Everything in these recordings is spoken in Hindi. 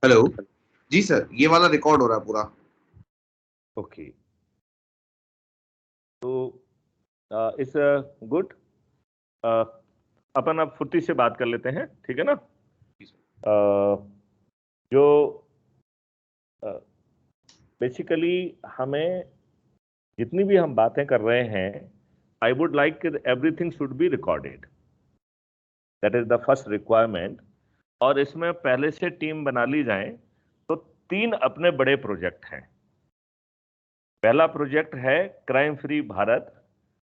हेलो। जी सर, ये वाला रिकॉर्ड हो रहा है पूरा। ओके, तो इट्स गुड। अपन अब फुर्ती से बात कर लेते हैं, ठीक है ना। जो बेसिकली हमें जितनी भी हम बातें कर रहे हैं, I would like everything should be recorded. That is the first requirement. और इसमें पहले से टीम बना ली जाए। तो 3 अपने बड़े प्रोजेक्ट हैं। पहला प्रोजेक्ट है क्राइम फ्री भारत,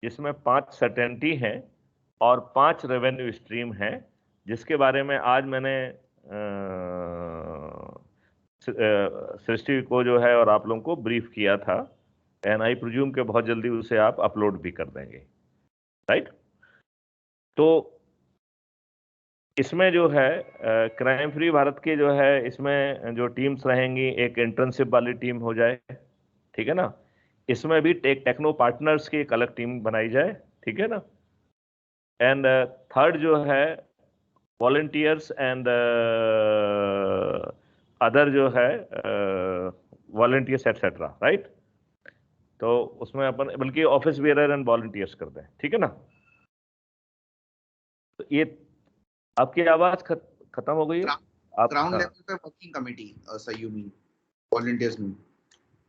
जिसमें 5 सर्टेनिटी हैं और 5 रेवेन्यू स्ट्रीम हैं, जिसके बारे में आज मैंने सृष्टि को जो है और आप लोगों को ब्रीफ किया था। एंड आई प्रिज्यूम के बहुत जल्दी उसे आप अपलोड भी कर देंगे, राइट। तो इसमें जो है क्राइम फ्री भारत के जो है, इसमें जो टीम्स रहेंगी, एक इंटर्नशिप वाली टीम हो जाए, ठीक है ना। इसमें भी एक टेक्नो पार्टनर्स की एक अलग टीम बनाई जाए, ठीक है ना। एंड थर्ड जो है वॉलंटियर्स एंड अदर जो है वॉलंटियर्स एटसेट्रा, राइट। तो उसमें अपन बल्कि ऑफिस वेयर एंड वॉलंटियर्स कर दें, ठीक है ना। तो ये आपकी आवाज खत्म हो गई है आप। ग्राउंड हाँ लेवल पे working committee, sir you mean volunteers में।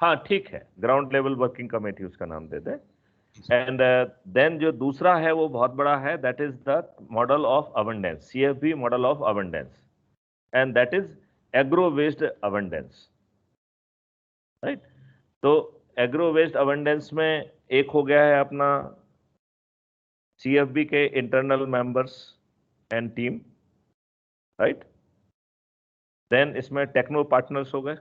हाँ, ठीक है, ग्राउंड लेवल वर्किंग कमेटी उसका नाम दे दें। एंड देन जो दूसरा है वो बहुत बड़ा है, that is the model of abundance, CFB model of abundance, and that is agro waste abundance, right. तो एग्रो वेस्ट अबंडेंस में एक हो गया है अपना सीएफबी के internal members and team, right. Then इसमें टेक्नो पार्टनर्स हो गए।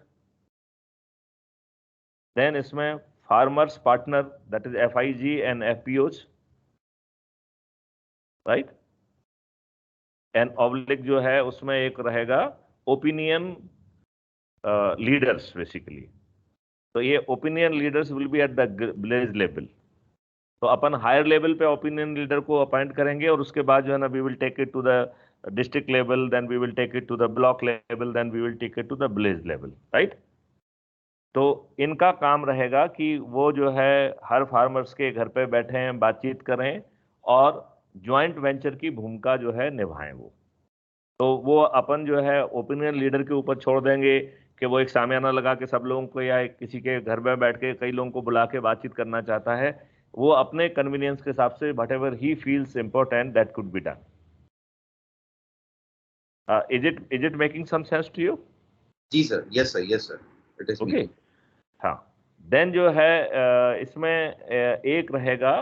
देन इसमें farmers partner, that is FIG and FPOs, right. And oblique जो है उसमें एक रहेगा ओपिनियन लीडर्स बेसिकली। तो ये opinion leaders will be at the village level. तो अपन हायर लेवल पे ओपिनियन लीडर को अपॉइंट करेंगे और उसके बाद जो है ना we will take it to the district level, then we will take it to the block level, then we will take it to the village level, right. तो इनका काम रहेगा कि वो जो है हर फार्मर्स के घर पे बैठें, बातचीत करें और ज्वाइंट वेंचर की भूमिका जो है निभाएं वो। तो वो अपन जो है ओपिनियन लीडर के ऊपर छोड़ देंगे कि वो एक सामियाना लगा के सब लोगों को या किसी के घर में बैठ के कई लोगों को बुला के बातचीत करना चाहता है। वो अपने कन्वीनियंस के हिसाब से whatever he feels important that could be done. Is it making some sense to you? जी sir, yes sir, yes sir, it is okay, making. हाँ। देन जो है इसमें एक रहेगा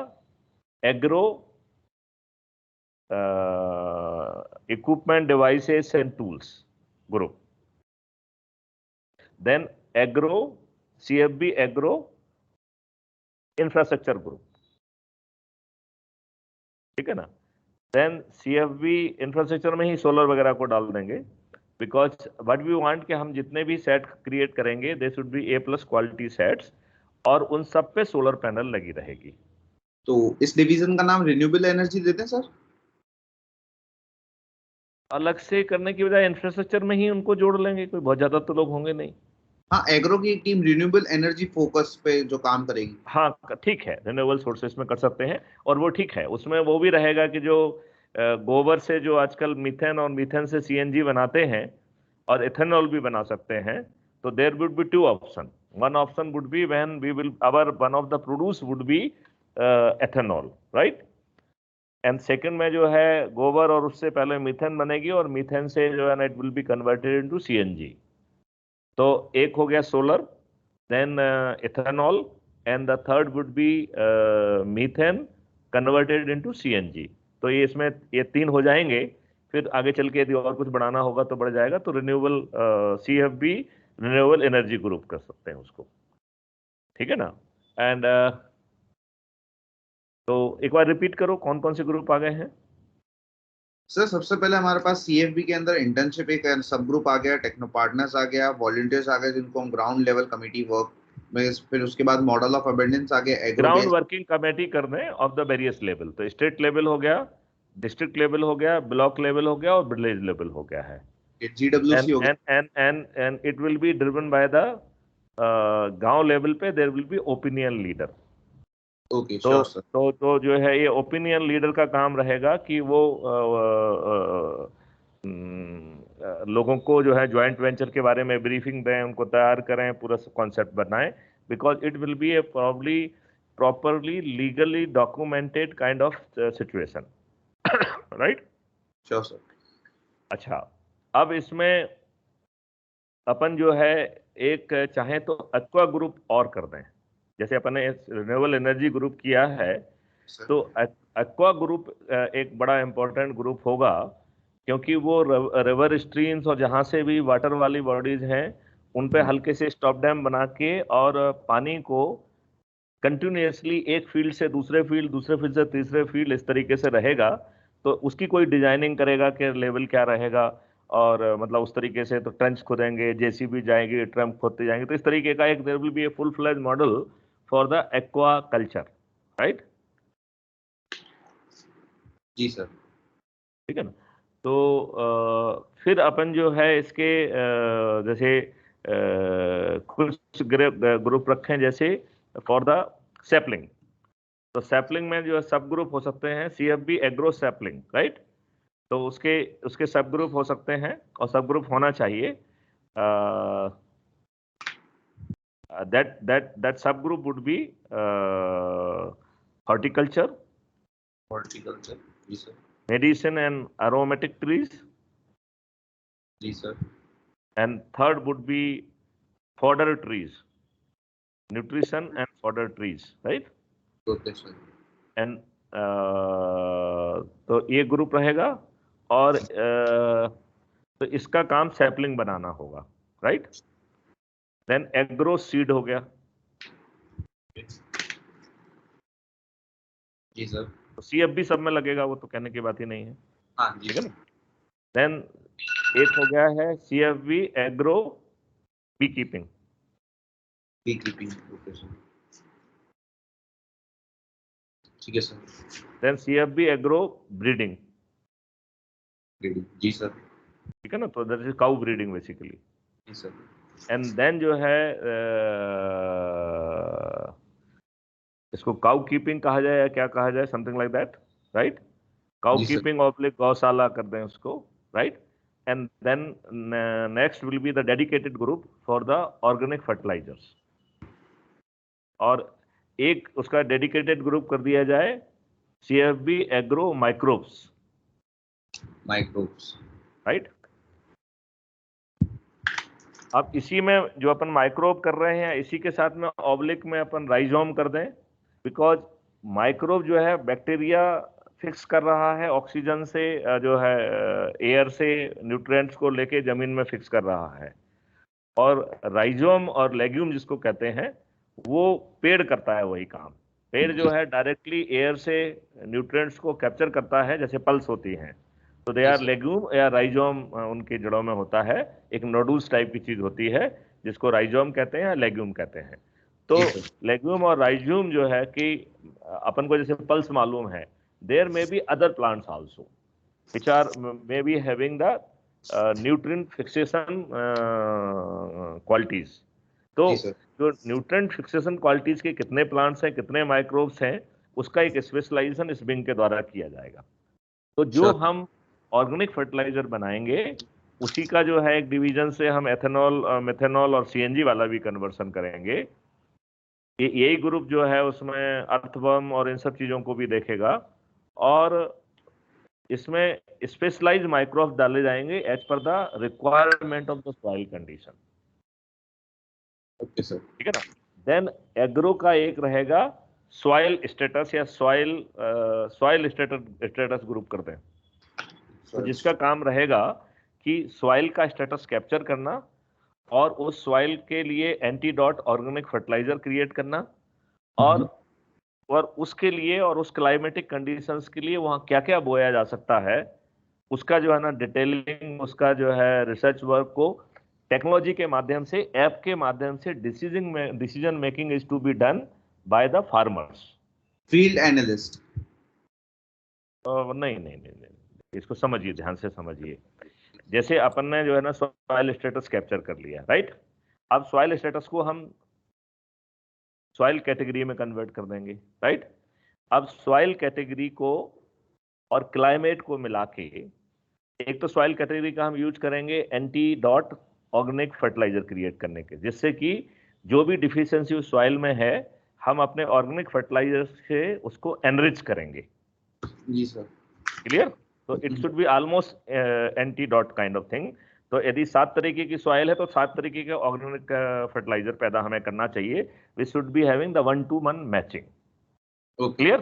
agro equipment devices and tools group. Then agro CFB agro infrastructure group, ठीक है ना। देन सीएफबी इंफ्रास्ट्रक्चर में ही सोलर वगैरह को डाल देंगे, बिकॉज व्हाट वी वांट कि हम जितने भी सेट क्रिएट करेंगे they should be A plus quality sets, और उन सब पे सोलर पैनल लगी रहेगी। तो इस डिवीजन का नाम रिन्यूएबल एनर्जी देते हैं सर। अलग से करने की बजाय इंफ्रास्ट्रक्चर में ही उनको जोड़ लेंगे, कोई बहुत ज्यादा तो लोग होंगे नहीं। हाँ, एग्रो की एक टीम रिन्यूएबल एनर्जी फोकस पे जो काम करेगी। हाँ ठीक है, रिन्यूएबल सोर्सेस में कर सकते हैं, और वो ठीक है। उसमें वो भी रहेगा कि जो गोबर से जो आजकल मीथेन और मीथेन से सीएनजी बनाते हैं और इथेनॉल भी बना सकते हैं, तो there would be 2 option. One option would be when we will our one of the produce would be ethanol, right. And second में जो है गोबर और उससे पहले मीथेन बनेगी, और मीथेन से जो है ना it will be converted into CNG. तो एक हो गया solar, then ethanol, and the third would be methane converted into CNG. तो ये इसमें ये 3 हो जाएंगे। फिर आगे चल के यदि और कुछ बढ़ाना होगा तो बढ़ जाएगा। तो renewable CFB renewable energy group कर सकते हैं उसको, ठीक है ना। एंड तो एक बार रिपीट करो कौन कौन से ग्रुप आ गए हैं। सर सबसे पहले हमारे पास सीएफबी के अंदर इंटर्नशिप एक सब ग्रुप आ गया, टेक्नो पार्टनर्स आ गया, वॉलंटियर्स आ गए जिनको हम ग्राउंड लेवल कमेटी वर्क में, फिर उसके बाद मॉडल ऑफ अबेंडेंस आ गया, agro ground based. Working committee कर दें ऑफ द वेरियस लेवल। तो स्टेट लेवल हो गया, डिस्ट्रिक्ट लेवल हो गया, ब्लॉक लेवल हो गया और विलेज लेवल हो गया है। GWC हो गया। and it will be driven by the गांव लेवल पे there will be opinion leader. Okay, sure sir. तो जो है ये ओपिनियन लीडर का काम रहेगा कि वो लोगों को जो है ज्वाइंट वेंचर के बारे में ब्रीफिंग दें, उनको तैयार करें, पूरा कॉन्सेप्ट बनाएं, because it will be A probably properly legally documented kind of situation, right? Sure sir. अच्छा, अब इसमें अपन जो है एक चाहे तो एक्वा ग्रुप और कर दें, जैसे अपन ने रिन्यूएबल एनर्जी ग्रुप किया है, तो एक्वा ग्रुप एक बड़ा इंपॉर्टेंट ग्रुप होगा, क्योंकि वो रिवर स्ट्रीम्स और जहां से भी वाटर वाली बॉडीज हैं उन पे हल्के से स्टॉप डैम बना के और पानी को कंटिन्यूअसली एक फील्ड से दूसरे फील्ड, दूसरे फील्ड से तीसरे फील्ड, इस तरीके से रहेगा। तो उसकी कोई डिजाइनिंग करेगा कि लेवल क्या रहेगा, और मतलब उस तरीके से तो ट्रेंच खोदेंगे, जेसीबी जाएगी, ट्रम्प खोदते जाएंगे, तो इस तरीके का एक there will be a full fledge model for the aquaculture, right? जी सर। ठीक है ना? तो फिर अपन जो है इसके जैसे कुछ ग्रुप रखें, जैसे फॉर द सैपलिंग, तो सैपलिंग में जो है सब ग्रुप हो सकते हैं CFB एग्रो सैपलिंग, राइट? तो उसके सब ग्रुप हो सकते हैं, और सब ग्रुप होना चाहिए। that सब ग्रुप वुड बी हॉर्टिकल्चर, जी सर। मेडिसिन एंड अरोमेटिक ट्रीज, जी sir. and third would be fodder trees, nutrition and fodder trees, right? Okay sir. and तो ये ग्रुप रहेगा, और तो इसका काम सैपलिंग बनाना होगा, राइट? देन एग्रो सीड हो गया, जी सर। तो CFB सब में लगेगा, वो तो कहने की बात ही नहीं है, हाँ जी। ठीक है ना? देन एक हो गया है CFB agro beekeeping, okay sir. ठीक है sir. Then CFB agro breeding, जी सर। ठीक है ना? तो that is cow breeding basically. जी सर। एंड देन जो है इसको काउ कीपिंग कहा जाए या क्या कहा जाए, something like that, right? Cow जी सर। कीपिंग ऑब्लिक गौशाला कर दें उसको, राइट? And then next will be the dedicated group for the organic fertilisers, और एक उसका डेडिकेटेड ग्रुप कर दिया जाए CFB एग्रो माइक्रोब्स, राइट? अब इसी में जो अपन माइक्रोब कर रहे हैं, इसी के साथ में ऑब्लिक में अपन राइजोम कर दें, बिकॉज माइक्रोब जो है बैक्टीरिया फिक्स कर रहा है ऑक्सीजन से, जो है एयर से न्यूट्रिएंट्स को लेके जमीन में फिक्स कर रहा है, और राइजोम और लेग्यूम जिसको कहते हैं वो पेड़ करता है वही काम। पेड़ जो है डायरेक्टली एयर से न्यूट्रिएंट्स को कैप्चर करता है, जैसे पल्स होती हैं, तो दे आर लेग्यूम या राइजोम उनकी जड़ों में होता है, एक नोडूल्स टाइप की चीज होती है जिसको राइजोम कहते हैं या लेग्यूम कहते हैं। तो लेग्यूम और राइजोम जो है कि अपन को जैसे पल्स मालूम है, there may be other plants also which are may be having the nutrient fixation qualities. तो जो न्यूट्रिएंट फिक्सेशन क्वालिटीज के कितने प्लांट्स हैं, कितने माइक्रोब्स हैं, उसका एक स्पेशलाइजेशन इस विंग के द्वारा किया जाएगा। तो जो हम ऑर्गेनिक फर्टिलाइजर बनाएंगे उसी का जो है एक डिवीजन से हम एथेनॉल, मेथेनॉल और CNG वाला भी कन्वर्सन करेंगे। यही ग्रुप जो है उसमें अर्थवर्म और इन सब चीजों को भी देखेगा, और इसमें स्पेशलाइज माइक्रोब्स डाले जाएंगे as per the requirement of the soil condition. Okay sir. ठीक है ना? देन एग्रो का एक रहेगा सॉइल स्टेटस या सॉइल स्टेटस ग्रुप करते हैं, तो जिसका काम रहेगा कि सॉइल का स्टेटस कैप्चर करना और उस सॉइल के लिए एंटीडॉट ऑर्गेनिक फर्टिलाइजर क्रिएट करना, और उसके लिए और उस क्लाइमेटिक कंडीशंस के लिए वहां क्या क्या बोया जा सकता है, उसका जो है ना डिटेलिंग, उसका जो है रिसर्च वर्क को टेक्नोलॉजी के माध्यम से, ऐप के माध्यम से decision making is to be done by the farmers. Field analyst? नहीं, इसको समझिए, ध्यान से समझिए। जैसे अपन ने जो है ना सॉइल स्टेटस कैप्चर कर लिया, राइट। अब सॉइल स्टेटस को हम सॉइल कैटेगरी में कन्वर्ट कर देंगे, राइट। अब सॉइल कैटेगरी को और क्लाइमेट को मिला के, एक तो सॉइल कैटेगरी का हम यूज करेंगे anti dot organic fertilizer create करने के, जिससे कि जो भी डिफिशियंसी उस सॉइल में है हम अपने ऑर्गेनिक फर्टिलाइजर से उसको एनरिच करेंगे। जी सर। क्लियर? तो it should be almost anti dot kind of thing. तो यदि 7 तरीके की सॉइल है तो 7 तरीके के ऑर्गेनिक फर्टिलाइजर पैदा हमें करना चाहिए। We should be having the 1-to-1 matching. Clear?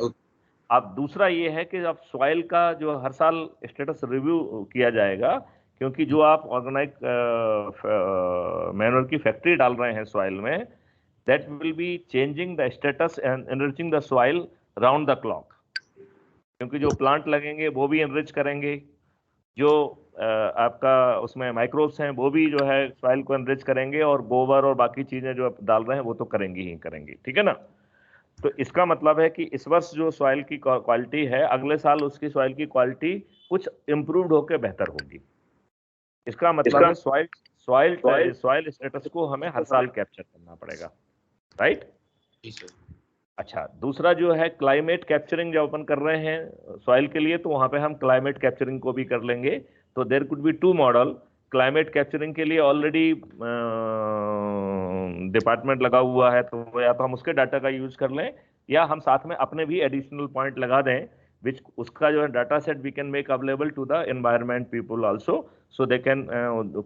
अब दूसरा ये है कि अब सॉइल का जो हर साल स्टेटस रिव्यू किया जाएगा, क्योंकि जो आप ऑर्गेनिक मैन्योर की फैक्ट्री डाल रहे हैं सॉइल में, that will be changing the status and enriching the soil round the clock. क्योंकि जो प्लांट लगेंगे वो भी एनरिच करेंगे, जो आपका उसमें माइक्रोब्स हैं वो भी जो है सॉइल को एनरिच करेंगे, और गोबर और बाकी चीजें जो आप डाल रहे हैं वो तो करेंगी ही करेंगी। ठीक है ना? तो इसका मतलब है कि इस वर्ष जो सॉइल की क्वालिटी है, अगले साल उसकी सॉइल की क्वालिटी कुछ इंप्रूव्ड होकर बेहतर होगी। इसका मतलब है सॉइल स्टेटस को हमें हर साल कैप्चर करना पड़ेगा, राइट? अच्छा, दूसरा जो है क्लाइमेट कैप्चरिंग जब अपन कर रहे हैं सॉइल के लिए, तो वहां पे हम क्लाइमेट कैप्चरिंग को भी कर लेंगे। तो there could be 2 model. Climate capturing के लिए ऑलरेडी डिपार्टमेंट लगा हुआ है, तो या तो हम उसके डाटा का यूज कर लें, या हम साथ में अपने भी एडिशनल पॉइंट लगा दें, विच उसका जो है data set we can make available to the environment people also, so they can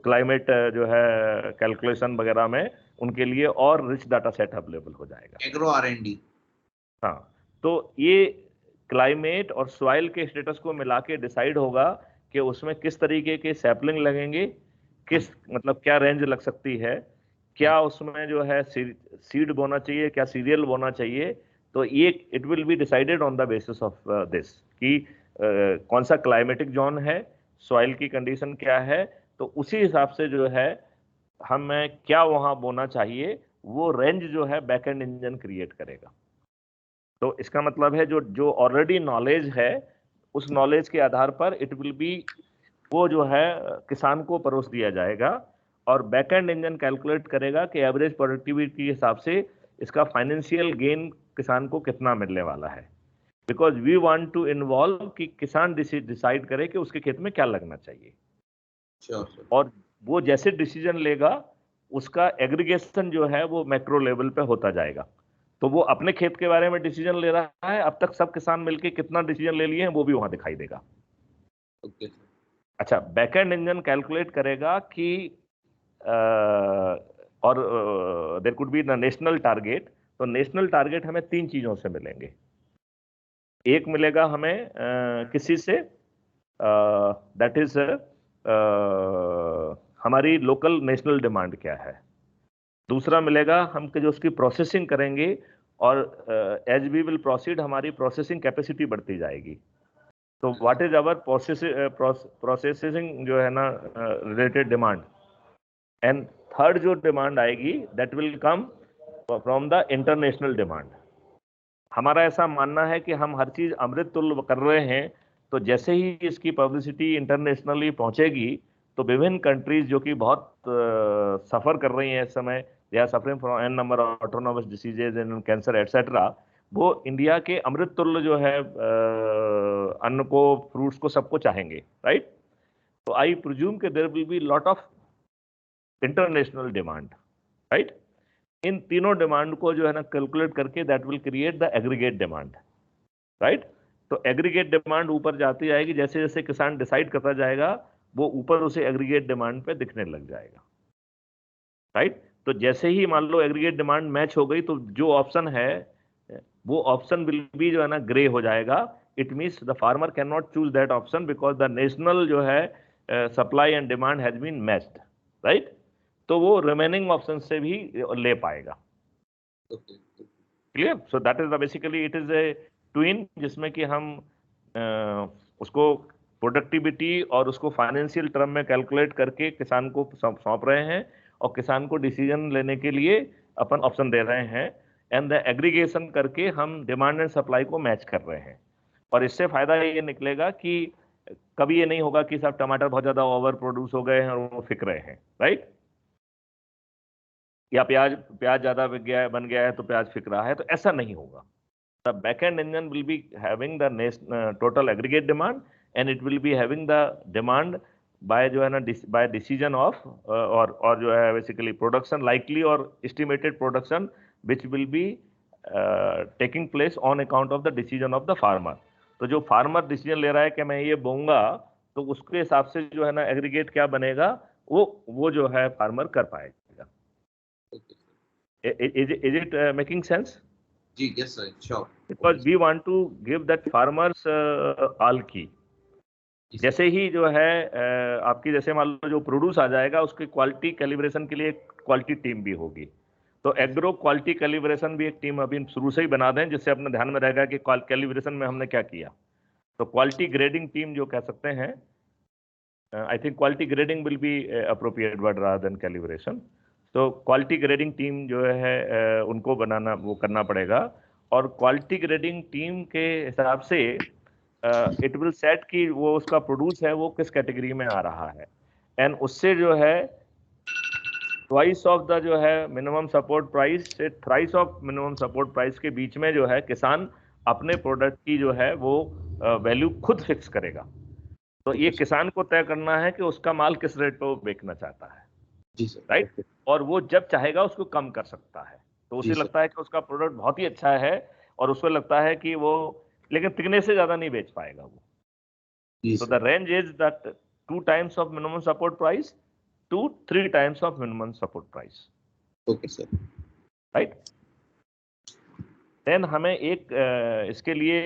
climate जो है कैलकुलेशन वगैरह में उनके लिए और रिच डाटा सेट अवेलेबल हो जाएगा। एग्रो आर&डी। हाँ, तो ये क्लाइमेट और सॉइल के स्टेटस को मिला के डिसाइड होगा कि उसमें किस तरीके के सैपलिंग लगेंगे, किस मतलब क्या रेंज लग सकती है, क्या उसमें जो है सीड बोना चाहिए, क्या सीरियल बोना चाहिए। तो ये it will be decided on the basis of this कि कौन सा क्लाइमेटिक जोन है, सॉइल की कंडीशन क्या है, तो उसी हिसाब से जो है हमें क्या वहां बोना चाहिए, वो रेंज जो है बैकएंड इंजन क्रिएट करेगा। तो इसका मतलब है जो जो ऑलरेडी नॉलेज है, उस नॉलेज के आधार पर इट विल बी, वो जो है किसान को परोस दिया जाएगा, और बैकएंड इंजन कैलकुलेट करेगा कि एवरेज प्रोडक्टिविटी के हिसाब से इसका फाइनेंशियल गेन किसान को कितना मिलने वाला है। Because we want to involve कि किसान डिसाइड करे कि उसके खेत में क्या लगना चाहिए। sure. और वो जैसे डिसीजन लेगा उसका एग्रीगेशन जो है वो मैक्रो लेवल पे होता जाएगा। तो वो अपने खेत के बारे में डिसीजन ले रहा है, अब तक सब किसान मिलके कितना डिसीजन ले लिए हैं वो भी वहां दिखाई देगा। Okay. अच्छा, बैकएंड इंजन कैलकुलेट करेगा कि और there could be the national target. तो नेशनल टारगेट हमें 3 चीजों से मिलेंगे। एक मिलेगा हमें किसी से, दैट इज हमारी लोकल नेशनल डिमांड क्या है। दूसरा मिलेगा हम कि जो उसकी प्रोसेसिंग करेंगे, और एज वी विल प्रोसीड हमारी प्रोसेसिंग कैपेसिटी बढ़ती जाएगी। तो व्हाट इज अवर प्रोसेसिंग जो है ना रिलेटेड डिमांड। एंड थर्ड जो डिमांड आएगी that will come from the international demand. हमारा ऐसा मानना है कि हम हर चीज अमृत तुल्य कर रहे हैं, तो जैसे ही इसकी पब्लिसिटी इंटरनेशनली पहुंचेगी तो विभिन्न कंट्रीज जो कि बहुत सफर कर रही हैं इस समय, they are suffering from an number of autonomous diseases and cancer etcetera, वो इंडिया के अमृत तुल्य जो है अन्न को, फ्रूट्स को, सबको चाहेंगे, राइट। तो आई प्रिज्यूम कि there will be lot of international demand, right. इन तीनों डिमांड को जो है ना कैलकुलेट करके that will create the aggregate demand, right. तो एग्रीगेट डिमांड ऊपर जाती जाएगी, जैसे जैसे किसान डिसाइड करता जाएगा वो ऊपर उसे एग्रीगेट डिमांड पे दिखने लग जाएगा, राइट। तो जैसे ही मान लो एग्रीगेट डिमांड मैच हो गई, तो जो ऑप्शन है वो ऑप्शन विल बी जो है ना ग्रे हो जाएगा। It means the farmer can not choose that option because the national जो है supply and demand has been matched, right. तो वो रिमेनिंग ऑप्शन से भी ले पाएगा। Clear? So that is the basically it is a twin, जिसमें कि हम उसको प्रोडक्टिविटी और उसको फाइनेंशियल टर्म में कैलकुलेट करके किसान को सौंप रहे हैं, और किसान को डिसीजन लेने के लिए अपन ऑप्शन दे रहे हैं, एंड द एग्रीगेशन करके हम डिमांड एंड सप्लाई को मैच कर रहे हैं। और इससे फायदा ये निकलेगा कि कभी ये नहीं होगा कि साहब टमाटर बहुत ज्यादा ओवर प्रोड्यूस हो गए हैं और वो फिक रहे हैं, राइट? या प्याज प्याज ज्यादा बन गया है तो प्याज फिक रहा है, तो ऐसा नहीं होगा। The backend engine will be having the total aggregate demand and it will B having the demand by जो है ना बाय डिसीजन ऑफ और जो है बेसिकली प्रोडक्शन लाइकली और estimated production which will be taking place on account of the decision of the farmer. तो जो फार्मर डिसीजन ले रहा है कि मैं ये बोऊंगा, तो उसके हिसाब से जो है ना एग्रीगेट क्या बनेगा वो जो है फार्मर कर पाएगा। Is it making sense? Ji, yes sir, sure. Because we want to give that farmers all key. जैसे ही जो है आपकी जैसे मान लो जो प्रोड्यूस आ जाएगा उसकी क्वालिटी कैलिब्रेशन के लिए एक क्वालिटी टीम भी होगी। तो एग्रो क्वालिटी कैलिब्रेशन भी एक टीम अभी शुरू से ही बना दें, जिससे अपने ध्यान में रहेगा कि कैलिब्रेशन में हमने क्या किया। तो क्वालिटी ग्रेडिंग टीम जो कह सकते हैं, I think quality grading will be appropriate word rather than calibration. तो क्वालिटी ग्रेडिंग टीम जो है उनको बनाना वो करना पड़ेगा, और क्वालिटी ग्रेडिंग टीम के हिसाब से इट विल सेट कि वो उसका प्रोड्यूस है वो किस कैटेगरी में आ रहा है, एंड उससे जो है ट्वाइस ऑफ द जो है मिनिमम सपोर्ट प्राइस से thrice of minimum support price के बीच में जो है किसान अपने प्रोडक्ट की जो है वो वैल्यू खुद फिक्स करेगा। तो ये किसान को तय करना है कि उसका माल किस रेट पे वो बेचना चाहता है, जी सर, राइट? और वो जब चाहेगा उसको कम कर सकता है। तो उसे जी लगता है कि उसका प्रोडक्ट बहुत ही अच्छा है और उसको लगता है कि वो लेकिन तिगने से ज्यादा नहीं बेच पाएगा वो। जी So sir, the range is that 2 times of minimum support price to 3 times of minimum support price, okay sir, right? Then हमें एक इसके लिए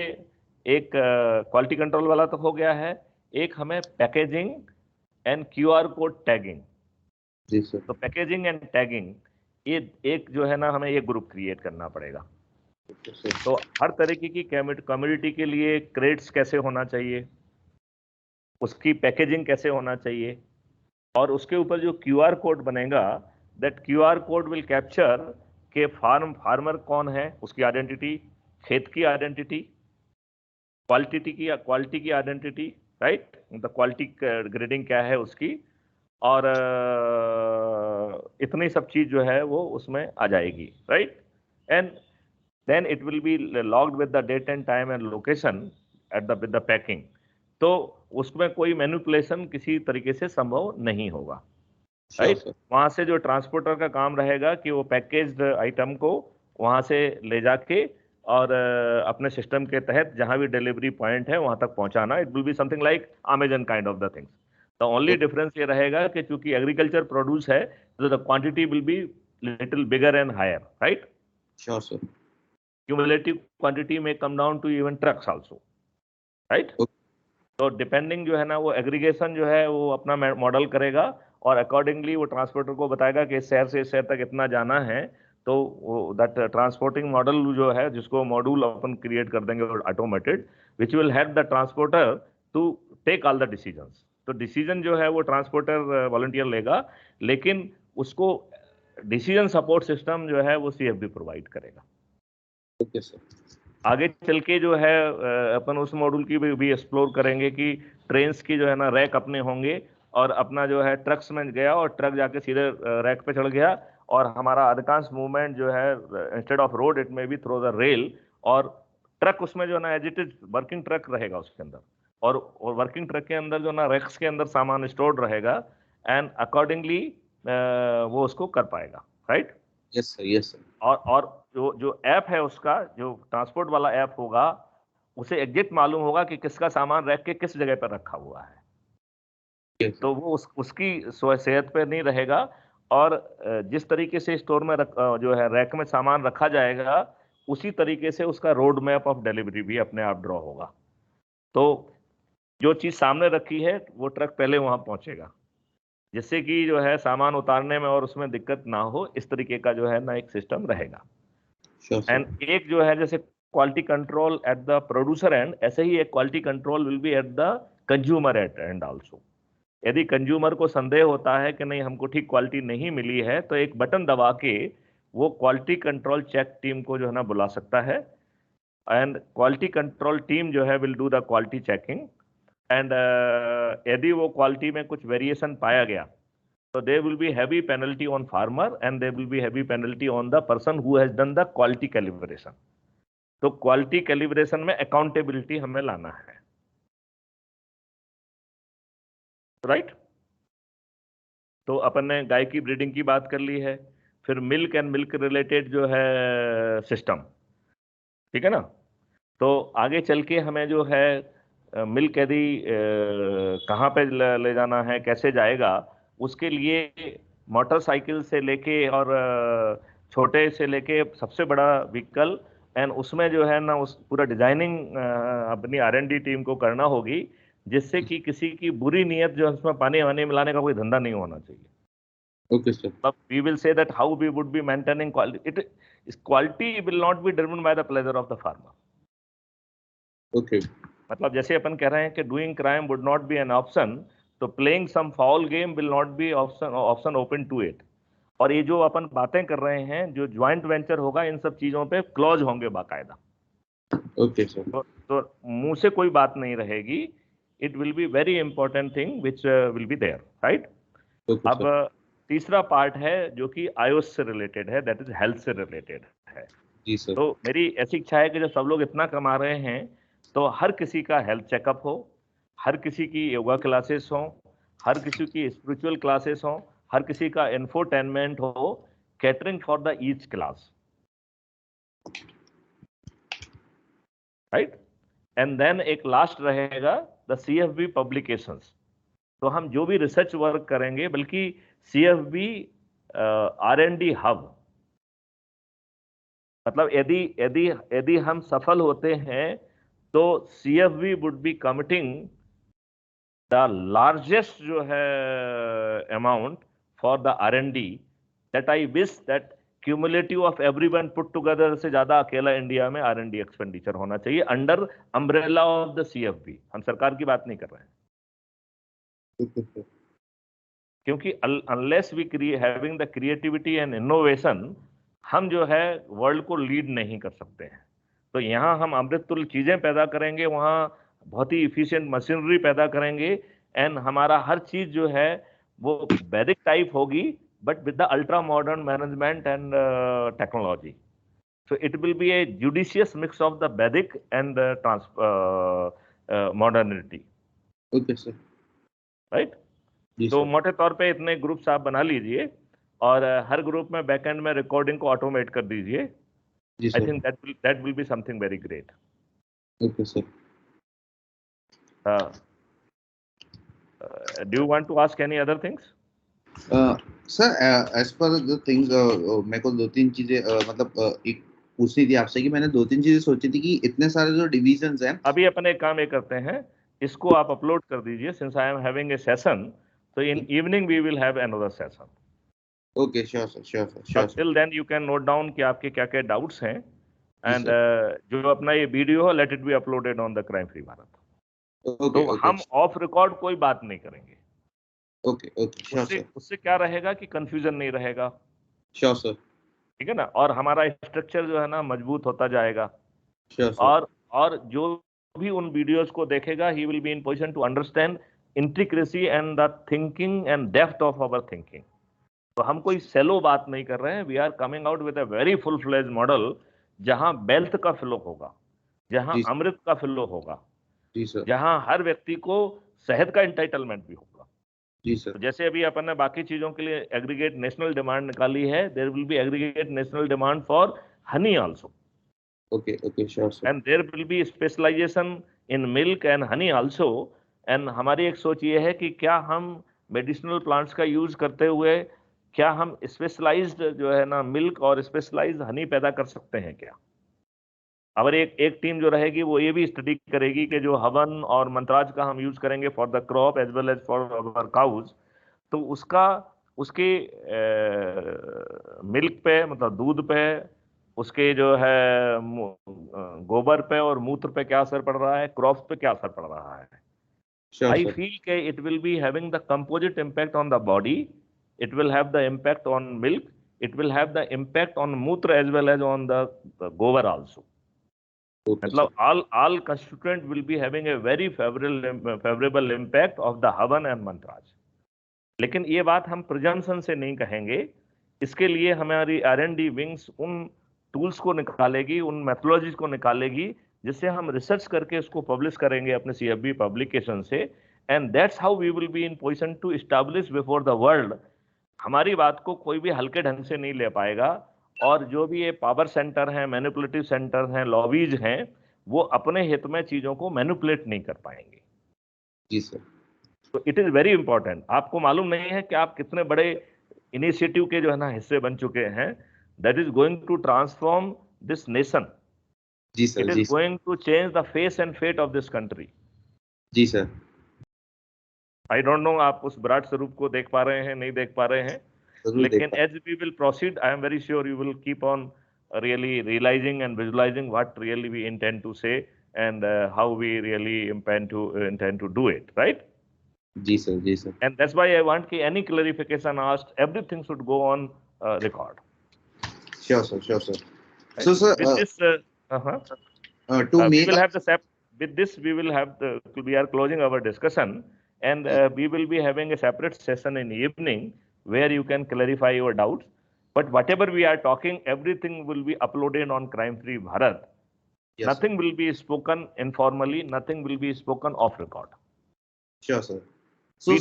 एक क्वालिटी कंट्रोल वाला तो हो गया है, एक हमें packaging and QR code tagging. जी सर, तो पैकेजिंग एंड टैगिंग ये एक जो है ना हमें एक ग्रुप क्रिएट करना पड़ेगा। ओके सर, तो हर तरीके की कम्युनिटी के लिए क्रेट्स कैसे होना चाहिए, उसकी पैकेजिंग कैसे होना चाहिए, और उसके ऊपर जो QR कोड बनेगा, that QR code will capture के फार्मर कौन है, उसकी आइडेंटिटी, खेत की आइडेंटिटी, क्वालिटी की आइडेंटिटी, राइट? मतलब क्वालिटी ग्रेडिंग क्या है उसकी, और इतनी सब चीज जो है वो उसमें आ जाएगी, right? And then it will be logged with the date and time and location at the with the packing. तो उसमें कोई मैनिपुलेशन किसी तरीके से संभव नहीं होगा, श्योर राइट? सर, वहां से जो ट्रांसपोर्टर का काम रहेगा कि वो पैकेज्ड आइटम को वहां से ले जाके और अपने सिस्टम के तहत जहां भी डिलीवरी पॉइंट है वहां तक पहुंचाना। It will be something like Amazon kind of the things. The only difference ये रहेगा कि चूंकि एग्रीकल्चर प्रोड्यूस है तो the quantity will be little bigger and higher, right? Sure sir, cumulative quantity में come down to even trucks also, right? तो डिपेंडिंग जो है ना वो एग्रीगेशन जो है वो अपना मॉडल करेगा और अकॉर्डिंगली वो ट्रांसपोर्टर को बताएगा कि इस शहर से इस शहर तक इतना जाना है। तो वो दैट ट्रांसपोर्टिंग मॉडल जो है जिसको मॉड्यूल अपन क्रिएट कर देंगे automated, which will help the transporter to take all the decisions. तो डिसीजन जो है वो ट्रांसपोर्टर वॉलंटियर लेगा, लेकिन उसको डिसीजन सपोर्ट सिस्टम जो है वो CFB प्रोवाइड करेगा। ओके सर, आगे चल के जो है अपन उस मॉड्यूल की भी एक्सप्लोर करेंगे कि ट्रेन्स की जो है ना रैक अपने होंगे, और अपना जो है ट्रक्स में गया और ट्रक जाके सीधे रैक पे चढ़ गया, और हमारा अधिकांश मूवमेंट जो है instead of road it may be through the rail, और ट्रक उसमें जो है ना as it is working truck रहेगा उसके अंदर, और वर्किंग ट्रक के अंदर जो ना रैक्स के अंदर सामान स्टोर्ड रहेगा, एंड अकॉर्डिंगली वो उसको कर पाएगा, right? Yes sir, yes sir, और जो ऐप है उसका, जो ट्रांसपोर्ट वाला ऐप होगा, उसे एग्जैक्ट मालूम होगा कि किसका सामान रख के किस जगह पर रखा हुआ है। यस तो वो उसकी सेहत पे नहीं रहेगा, और जिस तरीके से स्टोर में जो है रैक में सामान रखा जाएगा, उसी तरीके से उसका रोड मैप ऑफ डिलीवरी भी अपने आप ड्रॉ होगा। तो जो चीज सामने रखी है वो ट्रक पहले वहां पहुंचेगा, जिससे कि जो है सामान उतारने में और उसमें दिक्कत ना हो, इस तरीके का जो है ना एक सिस्टम रहेगा। श्योर सर, एंड एक जो है जैसे quality control at the producer and, ऐसे ही एक quality control will be at the consumer and also. यदि कंज्यूमर को संदेह होता है कि नहीं हमको ठीक क्वालिटी नहीं मिली है, तो एक बटन दबा के वो क्वालिटी कंट्रोल चेक टीम को जो है ना बुला सकता है, एंड क्वालिटी कंट्रोल टीम जो है will do the quality checking. And यदि वो क्वालिटी में कुछ वेरिएशन पाया गया तो there will be heavy penalty on farmer and there will be heavy penalty on the person who has done the quality calibration. तो क्वालिटी कैलिब्रेशन में अकाउंटेबिलिटी हमें लाना है, राइट? तो अपन ने गाय की ब्रीडिंग की बात कर ली है, फिर मिल्क एंड मिल्क रिलेटेड जो है सिस्टम, ठीक है ना? तो आगे चल के हमें जो है मिल्क यदि कहाँ पे ले जाना है, कैसे जाएगा, उसके लिए मोटरसाइकिल से लेके और छोटे से लेके सबसे बड़ा व्हीकल, एंड उसमें जो है ना उस पूरा डिजाइनिंग अपनी R&D टीम को करना होगी, जिससे कि किसी की बुरी नीयत जो है उसमें पानी वानी मिलाने का कोई धंधा नहीं होना चाहिए. Okay, sir. But we will say that how we would be maintaining quality. Quality will not be driven by the pleasure of the farmer. Okay. मतलब जैसे अपन कह रहे हैं कि doing crime would not be an option, तो playing some foul game will not be option open to it. और ये जो अपन बातें कर रहे हैं, जो ज्वाइंट वेंचर होगा, इन सब चीजों पे क्लॉज होंगे बाकायदा. Okay, sir. तो मुंह से कोई बात नहीं रहेगी. It will be very important thing which will be there, right? Okay, अब sir. तीसरा पार्ट है जो कि आयुष से रिलेटेड है, दैट इज हेल्थ से रिलेटेड है. जी सर. तो मेरी ऐसी इच्छा है कि जब सब लोग इतना कमा रहे हैं तो हर किसी का हेल्थ चेकअप हो, हर किसी की योगा क्लासेस हो, हर किसी की स्पिरिचुअल क्लासेस हो, हर किसी का इंफोटेनमेंट हो, catering for the each class, right? And then एक लास्ट रहेगा द CFB पब्लिकेशंस. तो हम जो भी रिसर्च वर्क करेंगे, बल्कि CFB R&D हब, मतलब यदि हम सफल होते हैं तो CFB would be committing the largest जो है amount for the R&D, that I wish that cumulative of everyone put together से ज्यादा अकेला इंडिया में R&D एक्सपेंडिचर होना चाहिए under umbrella of the CFB. हम सरकार की बात नहीं कर रहे हैं, क्योंकि unless we having the creativity and innovation, हम जो है वर्ल्ड को लीड नहीं कर सकते हैं. तो यहाँ हम अमृत तुल्य चीजें पैदा करेंगे, वहाँ बहुत ही इफिशिएंट मशीनरी पैदा करेंगे, एंड हमारा हर चीज जो है वो वैदिक टाइप होगी, but with the ultra modern management and technology. So it will be a judicious mix of the Vedic and the modernity. Okay, sir. Right? तो मोटे तौर पे इतने ग्रुप्स आप बना लीजिए और हर ग्रुप में बैकएंड में रिकॉर्डिंग को ऑटोमेट कर दीजिए. I think that will be something very great. Okay sir. Do you want to ask any other things? Sir as per the things मेरे को दो तीन चीजें मतलब एक पूछनी थी आपसे कि मैंने दो तीन चीजें सोची थी कि इतने सारे जो डिविजन्स हैं. अभी अपन एक काम ये करते हैं, इसको आप अपलोड कर दीजिए, since I am having A session, so in evening we will have another session. Okay, sure sir, sure sir, sure. Till then you can note down कि आपके क्या क्या डाउट्स हैं, and जो अपना ये वीडियो है, let it be uploaded on the Crime Free Bharat. Okay, तो हम ऑफ रिकॉर्ड कोई बात नहीं करेंगे. Okay, okay, sure sir. उससे क्या रहेगा कि कंफ्यूजन नहीं रहेगा. Sure sir. ठीक है ना? और हमारा स्ट्रक्चर जो है ना मजबूत होता जाएगा. Sure sir. और जो भी उन वीडियोस को देखेगा, he will be in position to understand intricacy and the thinking and depth of our thinking. तो हम कोई सेलो बात नहीं कर रहे हैं. We are coming out with a very full fledge model, जहां वेल्थ का फ्लो होगा, जहां अमृत का फ्लो होगा, जहां हर व्यक्ति को शहद का एंटाइटलमेंट भी होगा. जी सर. तो जैसे अभी अपन ने बाकी चीजों के लिए एग्रीगेट नेशनल डिमांड निकाली है, there will be aggregate national demand for honey also. Okay, okay, sure sir. And there will be specialization in milk and honey also. And हमारी एक सोच ये है कि क्या हम मेडिसिनल प्लांट्स का यूज करते हुए क्या हम स्पेशलाइज्ड जो है ना मिल्क और स्पेशलाइज्ड हनी पैदा कर सकते हैं क्या? और एक टीम जो रहेगी वो ये भी स्टडी करेगी कि जो हवन और मंत्राज का हम यूज करेंगे for the crop as well as for our cows, तो उसके मिल्क पे, मतलब दूध पे, उसके जो है गोबर पे और मूत्र पे क्या असर पड़ रहा है, क्रॉप्स पे क्या असर पड़ रहा है. I feel के it will be having the composite impact on the body, it will have the impact on milk, it will have the impact on मूत्र as well as on the gobar also. मतलब all constituent will be having a very favorable impact of the Havan and Mantraj. लेकिन ये बात हम प्रिजम्पशन से नहीं कहेंगे, इसके लिए हमारी R&D विंग्स उन टूल्स को निकालेगी, उन मेथोडोलॉजीज को निकालेगी जिससे हम रिसर्च करके उसको पब्लिश करेंगे अपने CFB पब्लिकेशन से, and that's how we will be in position to establish before the world. हमारी बात को कोई भी हल्के ढंग से नहीं ले पाएगा, और जो भी ये पावर सेंटर हैं, मैनिपुलेटिव सेंटर हैं, लॉबीज हैं, वो अपने हित में चीजों को मैनिपुलेट नहीं कर पाएंगे। जी सर। तो इट इज वेरी इंपॉर्टेंट। आपको मालूम नहीं है कि आप कितने बड़े इनिशिएटिव के जो है ना हिस्से बन चुके हैं, that is going to transform this nation. जी sir. It is going to change the face and fate of this country. जी सर। आई डोंट नो आप उस विराट स्वरूप को देख पा रहे हैं, नहीं देख पा रहे हैं, लेकिन as we will proceed, I am very sure you will keep on really realizing and visualizing what really we intend to say and how we really intend to do it, right? जी सर, जी sir. And that's why I want कि any clarification asked, everything should go on record. Sure sir, sure sir. Right? So sir, with this, we will have the with this we will have the, we are closing our discussion, and we will be having a separate session in the evening where you can clarify your doubts. But whatever we are talking, everything will be uploaded on Crime Free Bharat. Yes, nothing will be spoken informally. Nothing will be spoken off record. Sure, sir. So we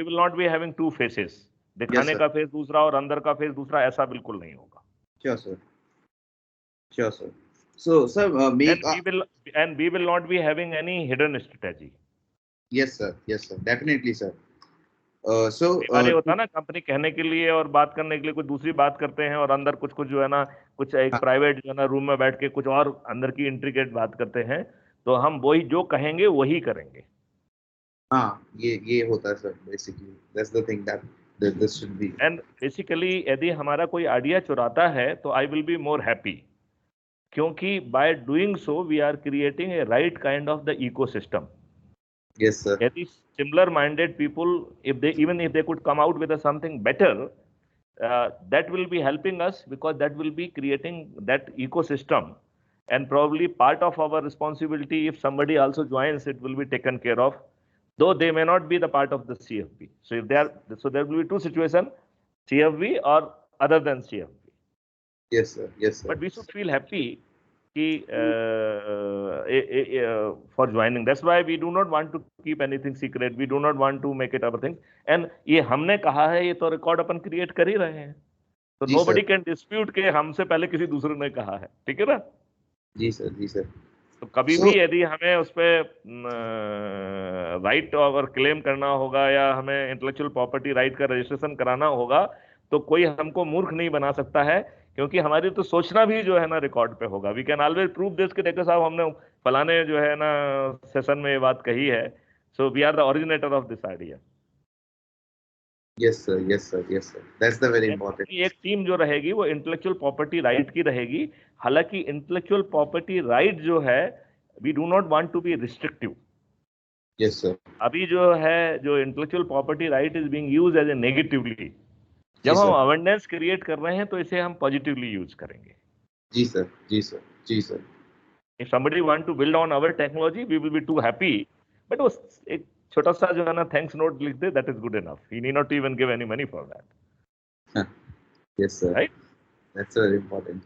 will not be having two faces. दिखाने का फेस दूसरा और अंदर का फेस दूसरा, ऐसा बिल्कुल नहीं होगा. Sure, sir. Sure, sir. So, sir, we will not be having any hidden strategy. Yes, sir. Yes, sir. Definitely, sir. होता ना, कंपनी कहने के लिए और बात करने के लिए कुछ दूसरी बात करते हैं, और अंदर कुछ जो है ना, कुछ एक प्राइवेट जो है ना रूम में बैठ के कुछ और अंदर की इंट्रिकेट बात करते हैं, तो हम वही जो कहेंगे वही करेंगे. हाँ, ये होता है sir, basically that's the thing that this should be. And basically यदि हमारा कोई आइडिया चुराता है तो I will be more happy, क्योंकि by doing so we are creating a right kind of the ecosystem. Yes, sir. Yet similar-minded people, if they could come out with something better, that will be helping us, because that will be creating that ecosystem, and probably part of our responsibility, if somebody also joins, it will be taken care of, though they may not be the part of the CFB. So if there will be two situations, CFB or other than CFB. Yes, sir. Yes, sir. But we should feel happy for joining. That's why we do not want to keep anything secret. We do not want to make it other things. And ये हमने कहा है, ये तो रिकॉर्ड अपन क्रिएट कर ही रहे हैं, तो nobody can dispute के हमसे पहले किसी दूसरे ने कहा है. ठीक है ना? जी सर, जी सर. तो कभी भी यदि हमें उस पे राइट और क्लेम करना होगा, या हमें इंटेलेक्चुअल प्रॉपर्टी राइट का रजिस्ट्रेशन कराना होगा, तो कोई हमको मूर्ख नहीं बना सकता है, क्योंकि हमारी तो सोचना भी जो है ना रिकॉर्ड पे होगा. We can always prove this कि देखो साहब, हमने फलाने जो है ना सेशन में ये बात कही है. So we are the originator of this idea. Yes sir, yes sir, yes sir. That's the very important. एक टीम जो रहेगी वो इंटेलेक्चुअल प्रॉपर्टी राइट की रहेगी. हालांकि इंटेलेक्चुअल प्रॉपर्टी राइट जो है, we do not want to be restrictive. Yes sir. अभी जो है, जो intellectual property right is being used as a negatively. जब हम अवेयरनेस क्रिएट कर रहे हैं तो इसे हम पॉजिटिवली यूज करेंगे. जी सर, जी सर, जी sir. If somebody want to build on our technology, we will be too happy. But वो एक छोटा सा जो है ना थैंक्स नोट लिख दे, that is good enough. He need not even give any money for that. Yes sir. Right? That's very important.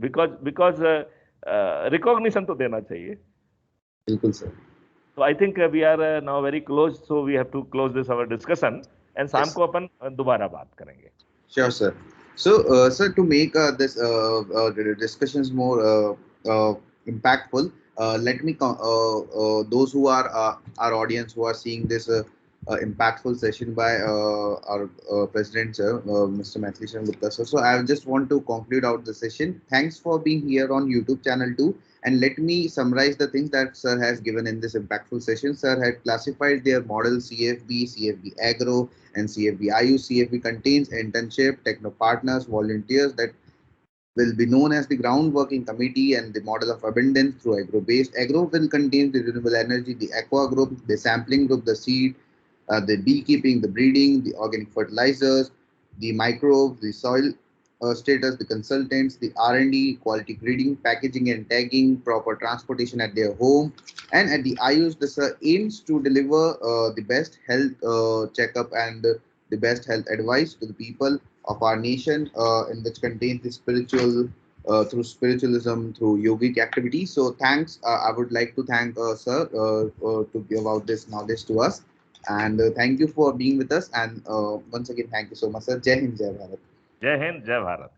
Because recognition तो देना चाहिए. बिल्कुल sir. So I think we are now very close, so we have to close this our discussion. And शाम को अपन दोबारा बात करेंगे. Sure sir. So sir, to make this discussions more impactful, let me those who are our audience who are seeing this impactful session by our president sir, Mr. Maithili Gupta sir. So I just want to conclude out the session. Thanks for being here on YouTube channel too. And let me summarize the things that sir has given in this impactful session. Sir had classified their model CFB, CFB Agro, and CFB IU. CFB contains internship, techno partners, volunteers that will be known as the ground working committee, and the model of abundance through agro-based. Agro will contain the renewable energy, the aqua group, the sampling group, the seed, the beekeeping, the breeding, the organic fertilizers, the microbes, the soil status, the consultants, the R&D, quality grading, packaging and tagging, proper transportation at their home. And at the Ayush, the sir aims to deliver the best health checkup and the best health advice to the people of our nation, in which contains the spiritual, through spiritualism, through yogic activities. So thanks. I would like to thank sir to give out this knowledge to us. And thank you for being with us. And once again, thank you so much, sir. Jai Hind, Jai Bharat. जय हिंद, जय भारत।